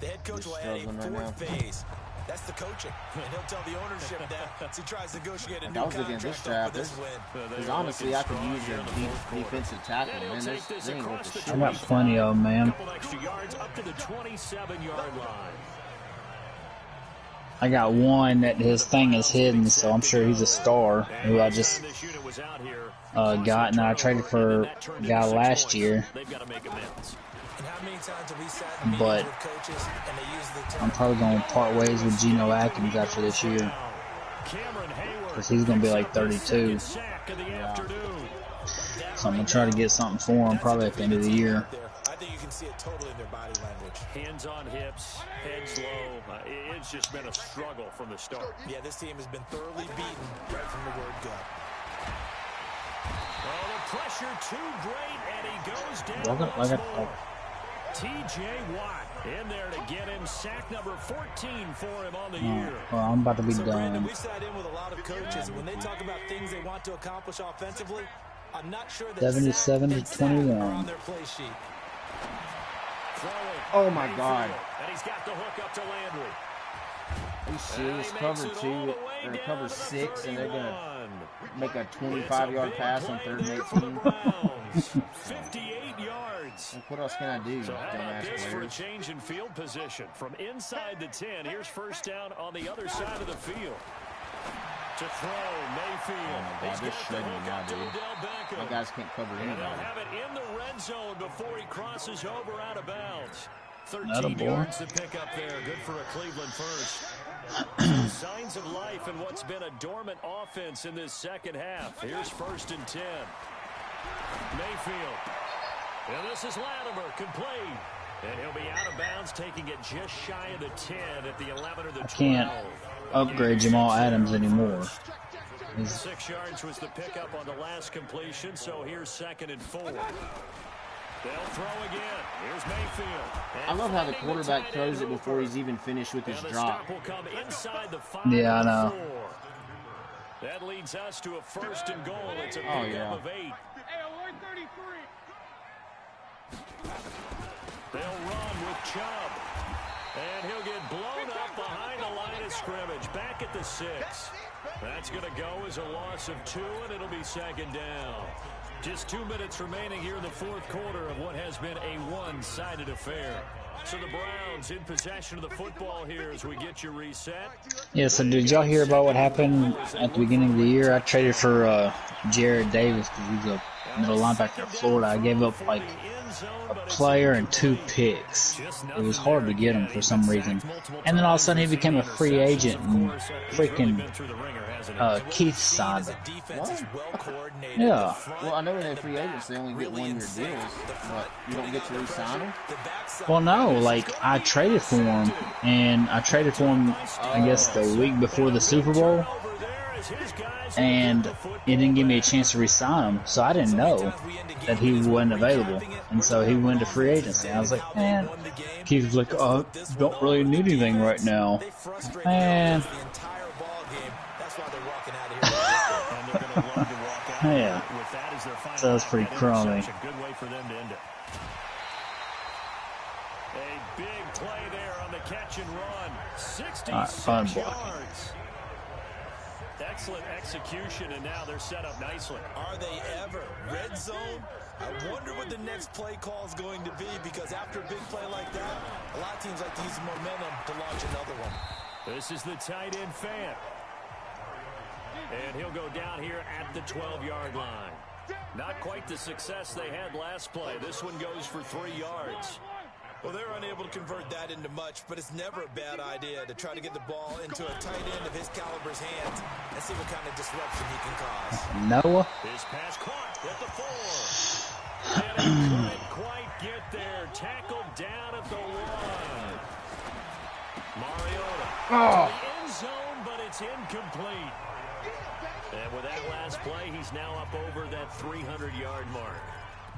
[SPEAKER 7] the head coach will add a 4th phase. That's the coaching. And he'll tell the ownership that as he tries to negotiate a new contract
[SPEAKER 8] this
[SPEAKER 7] for
[SPEAKER 8] draft.
[SPEAKER 7] this win.
[SPEAKER 8] Because honestly, I could use a defensive tackle, man. They ain't worth the shit.
[SPEAKER 6] I got plenty of them, man.
[SPEAKER 2] Couple extra yards up to the 27-yard line.
[SPEAKER 6] I got one that his thing is hidden, so I'm sure he's a star who I just got, and I traded for a guy last year. But I'm probably going to part ways with Geno Atkins after this year, because he's going to be like 32. Yeah. So I'm going to try to get something for him probably at the end of the year.
[SPEAKER 7] I think you can see it totally in their body language.
[SPEAKER 2] Hands on hips, heads low. It's just been a struggle from the start.
[SPEAKER 7] Yeah, this team has been thoroughly beaten right from the word go.
[SPEAKER 2] Oh, the pressure too great, and he goes down once more. T.J. Watt in there to get him sack number 14 for him on the year.
[SPEAKER 6] Well, I'm about to be done.
[SPEAKER 7] Brandon, we sat in with a lot of coaches, and when they talk about things they want to accomplish offensively, I'm not sure that
[SPEAKER 6] 77 to 21
[SPEAKER 7] on their play sheet.
[SPEAKER 8] Oh my God!
[SPEAKER 2] And he's got the hook up to Landry.
[SPEAKER 8] Are you serious? Cover 2 or cover 6, and they're gonna make a 25-yard pass on 3rd and 18.
[SPEAKER 2] 58 yards.
[SPEAKER 8] What else can I do?
[SPEAKER 2] So how about
[SPEAKER 8] dumbass
[SPEAKER 2] this for a
[SPEAKER 8] players?
[SPEAKER 2] change in field position from inside the 10? Here's first down on the other side of the field. To throw, Mayfield.
[SPEAKER 8] Oh my God, they're shredding me now, dude. My guys can't cover
[SPEAKER 2] And they'll
[SPEAKER 8] anybody.
[SPEAKER 2] have it in the red zone before he crosses over out of bounds. 13
[SPEAKER 6] boy.
[SPEAKER 2] yards to pick up there. Good for a Cleveland first. Some signs of life in what's been a dormant offense in this second half. Here's 1st and 10. Mayfield. And this is Latimer, complete. And he'll be out of bounds, taking it just shy of the 10 at the 11 or the 12.
[SPEAKER 6] I can't upgrade Jamal Adams anymore.
[SPEAKER 2] 6 yards was the pickup on the last completion, so here's 2nd and 4. They'll throw again. Here's Mayfield.
[SPEAKER 8] I love how the quarterback throws it before he's even finished with his drop.
[SPEAKER 2] Will come inside the 5
[SPEAKER 6] Yeah, I know.
[SPEAKER 2] 4. That leads us to a 1st and goal. It's a pickup of 8. They'll run with Chubb. And he'll get blown up behind the line of scrimmage. Back at the 6. That's going to go as a loss of 2, and it'll be second down. Just 2 minutes remaining here in the fourth quarter of what has been a one-sided affair. So the Browns in possession of the football here as we get you reset.
[SPEAKER 6] Yeah, so did y'all hear about what happened at the beginning of the year? I traded for Jared Davis because he's a middle linebacker in Florida. I gave up like a player and 2 picks. It was hard to get him for some reason. And then all of a sudden he became a free agent and freaking Keith signed him.
[SPEAKER 8] What?
[SPEAKER 6] Yeah.
[SPEAKER 8] Well, I know they're free agents. They only get 1-year deals, but you don't get to re-sign them?
[SPEAKER 6] Well, no, like, I traded for him, and I traded for him, I guess, the week before the Super Bowl, and it didn't give me a chance to re-sign him, so I didn't know that he wasn't available, and so he went to free agency. I was like, man, Keith was like, oh, don't really need anything right now. Man. Yeah, so that's pretty crummy.
[SPEAKER 2] Good way for them to end it. A big play there on the catch and run. 66 yards. Excellent execution, and now they're set up nicely.
[SPEAKER 7] Are they ever? Red zone? I wonder what the next play call is going to be, because after a big play like that, a lot of teams like to use momentum to launch another one.
[SPEAKER 2] This is the tight end fan. And he'll go down here at the 12-yard line. Not quite the success they had last play. This one goes for 3 yards.
[SPEAKER 7] Well, they're unable to convert that into much, but it's never a bad idea to try to get the ball into a tight end of his caliber's hands and see what kind of disruption he can cause.
[SPEAKER 6] Noah.
[SPEAKER 2] His pass caught at the 4. And he couldn't quite get there. Tackled down at the 1. Mariota.
[SPEAKER 6] Oh.
[SPEAKER 2] The end zone, but it's incomplete. And with that last play, he's now up over that 300-yard mark.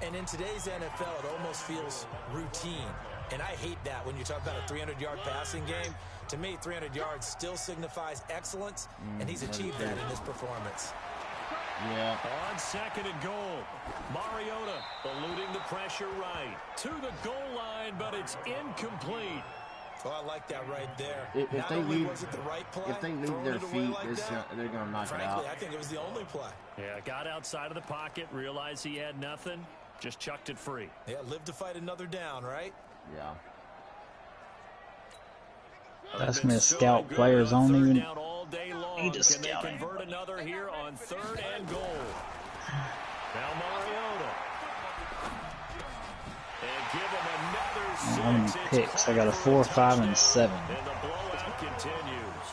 [SPEAKER 7] And in today's NFL, it almost feels routine. And I hate that when you talk about a 300-yard passing game. To me, 300 yards still signifies excellence, and he's achieved that in his performance.
[SPEAKER 8] Yeah.
[SPEAKER 2] On second and goal, Mariota eluding the pressure right to the goal line, but it's incomplete.
[SPEAKER 7] Oh, I like that right there.
[SPEAKER 8] If they leave,
[SPEAKER 7] the right play,
[SPEAKER 8] if they leave their feet, like they're going to knock it out.
[SPEAKER 7] I think it was the only play.
[SPEAKER 2] Yeah, got outside of the pocket, realized he had nothing, just chucked it free.
[SPEAKER 7] Yeah, live to fight another down, right?
[SPEAKER 8] Yeah.
[SPEAKER 6] That's me, scout players only even
[SPEAKER 2] need to scout. Can they convert another here on 3rd and goal? Now Mariota. And give him another 6.
[SPEAKER 6] How many picks? I got a 4, 5, and 7.
[SPEAKER 2] And the blowout continues.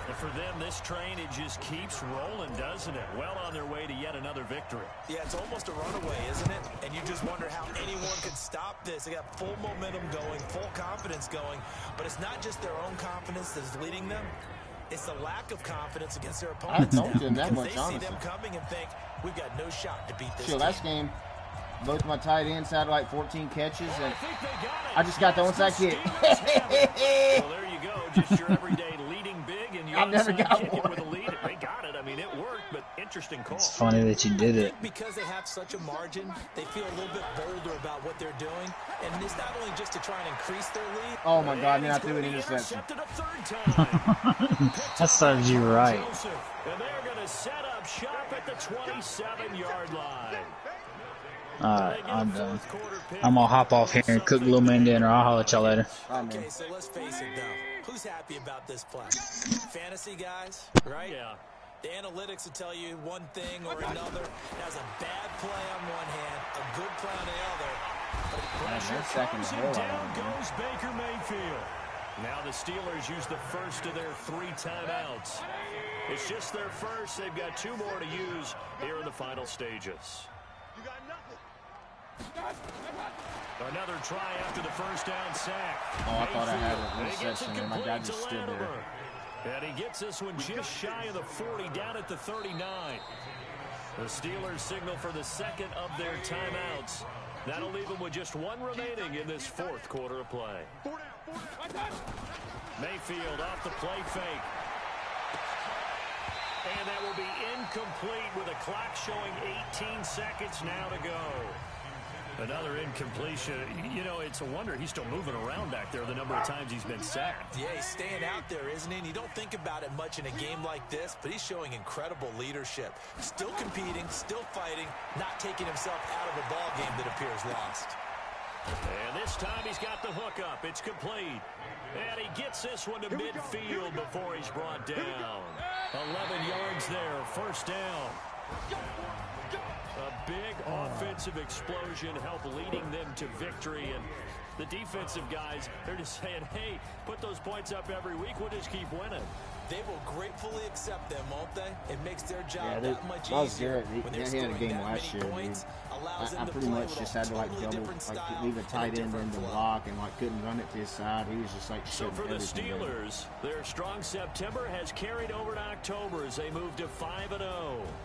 [SPEAKER 2] And for them, this train, it just keeps rolling, doesn't it? Well on their way to yet another victory.
[SPEAKER 7] Yeah, it's almost a runaway, isn't it? And you just wonder how anyone could stop this. They got full momentum going, full confidence going. But it's not just their own confidence that's leading them. It's the lack of confidence against their opponents.
[SPEAKER 8] I don't think that much,
[SPEAKER 7] they
[SPEAKER 8] honestly.
[SPEAKER 7] see them coming and think, we've got no shot to beat this
[SPEAKER 8] Sure,
[SPEAKER 7] team.
[SPEAKER 8] last game, both my tight ends had like 14 catches, and I just got the onside kick.
[SPEAKER 2] Well, there you go. Just your everyday leading big, and you
[SPEAKER 8] I've never got
[SPEAKER 2] kick
[SPEAKER 8] one.
[SPEAKER 2] it with a lead. They got it. I mean, it worked, but interesting call.
[SPEAKER 6] It's funny that you did it.
[SPEAKER 7] Because they have such a margin, they feel a little bit bolder about what they're doing. And it's not only just to try and increase their lead.
[SPEAKER 8] Oh my God, man, I threw an interception.
[SPEAKER 6] That serves you right.
[SPEAKER 2] And they're going to set up shop at the 27-yard line.
[SPEAKER 6] Alright, I'm done. I'm gonna hop off here and cook a little man dinner. I'll holler at y'all later.
[SPEAKER 7] Okay, so let's face it, though. Who's happy about this play? Fantasy guys, right?
[SPEAKER 2] Yeah.
[SPEAKER 7] The analytics will tell you one thing or another. That's a bad play on one hand, a good play on the other. But
[SPEAKER 8] They're sacking the hell out
[SPEAKER 2] down
[SPEAKER 8] of him.
[SPEAKER 2] goes Baker Mayfield. Now the Steelers use the first of their 3 timeouts. It's just their first. They've got 2 more to use here in the final stages. Another try after the first down sack.
[SPEAKER 8] Oh, I thought I had an interception, and my guy just stood there.
[SPEAKER 2] And he gets this one just shy of the 40, down at the 39. The Steelers signal for the second of their timeouts. That'll leave them with just 1 remaining in this fourth quarter of play. Mayfield off the play fake. And that will be incomplete with a clock showing 18 seconds now to go. Another incompletion. You know, it's a wonder he's still moving around back there the number of times he's been sacked.
[SPEAKER 7] Yeah, he's staying out there, isn't he? And you don't think about it much in a game like this, but he's showing incredible leadership. Still competing, still fighting, not taking himself out of a ball game that appears lost.
[SPEAKER 2] And this time he's got the hook up. It's complete. And he gets this one to midfield before he's brought down. 11 yards there, first down. A big offensive explosion helped leading them to victory. And the defensive guys, they're just saying, hey, put those points up every week. We'll just keep winning.
[SPEAKER 7] They will gratefully accept them, won't they? It makes their job that much
[SPEAKER 8] Miles
[SPEAKER 7] easier.
[SPEAKER 8] Garrett, he had a game last year, dude. I pretty much just had to like double, like leave a tight end in the block and like couldn't run it to his side. He was just like
[SPEAKER 2] so for the Steelers, their strong September has carried over to October as they move to 5-0.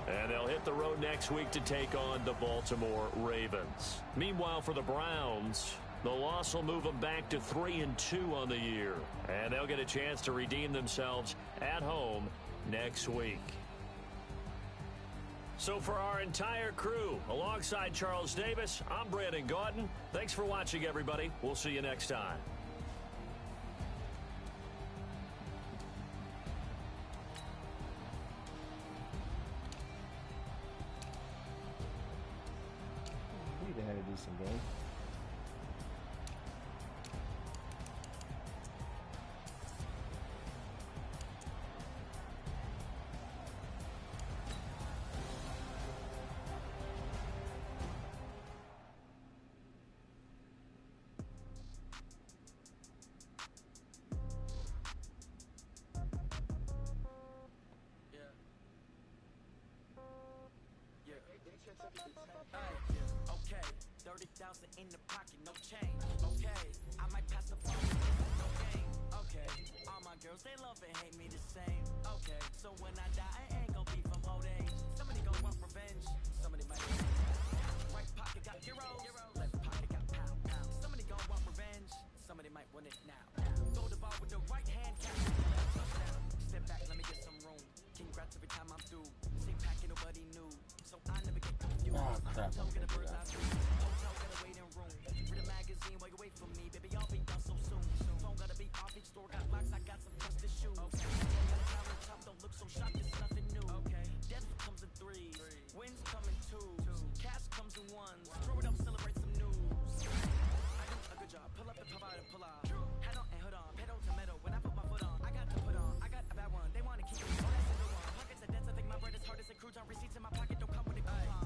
[SPEAKER 2] And they'll hit the road next week to take on the Baltimore Ravens. Meanwhile, for the Browns, the loss will move them back to 3-2 on the year. And they'll get a chance to redeem themselves at home next week. So for our entire crew, alongside Charles Davis, I'm Brandon Gaudin. Thanks for watching, everybody. We'll see you next time.
[SPEAKER 8] They had a decent game.
[SPEAKER 10] Okay, 30,000 in the pocket, no change. Okay, I might pass the phone, no game. Okay, all my girls, they love and hate me the same. Okay, so when I die, I ain't gonna be from old age. Somebody gon' want revenge, somebody might. Right pocket got heroes, left pocket got pound. Somebody gon' want revenge, somebody might want it now. Throw the ball with the right hand, catch it, touchdown. Step back, let me get some room. Congrats every time I'm through. Same packet, nobody knew. So I never get confused.
[SPEAKER 8] Oh, crap.
[SPEAKER 10] Get a bird's eye view. Hotel, got a waiting room. Read a magazine while you wait for me. Baby, I'll be done so soon. Phone gotta be off, each store got locks. I got some trusted shoes. Okay. Got a talent top, don't look so shocked, it's nothing new. Okay. Death comes in threes. Wins come in twos. Cash comes in ones. Throw it up, celebrate some news. I do a good job. Pull up and pop out and pull out. Head on and hood on. Pedal to metal. When I put my foot on, I got to put on. I got a bad one. They wanna keep me. Oh, that's a good one. Pockets of debts. I think my bread is hard as a crouton. Receipts in my pocket don't come with a coupon.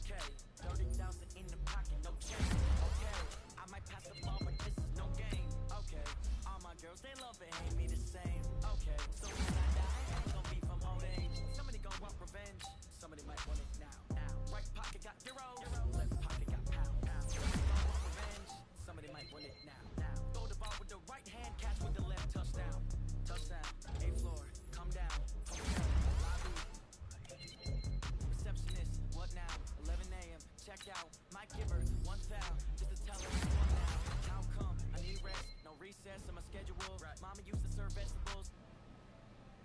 [SPEAKER 10] Okay, 30,000 in the pocket, no change. Okay, I might pass the ball, but this is no game. Okay, all my girls, they love and hate me the same. Okay, so when I die, I ain't gonna be from old age. Somebody gon' want revenge, somebody might want it now. Right pocket got heroes, left pocket got pound. Somebody gon' want revenge, somebody might want it now. Throw the ball with the right hand, catch with the left, touchdown. Touchdown, A-floor, come down. Hotel, lobby. Receptionist, what now? 11 a.m. Check out. My giver, 1 foul. Just to tell her what now. How come? I need rest. No recess in my schedule. Right. Mama used to serve vegetables.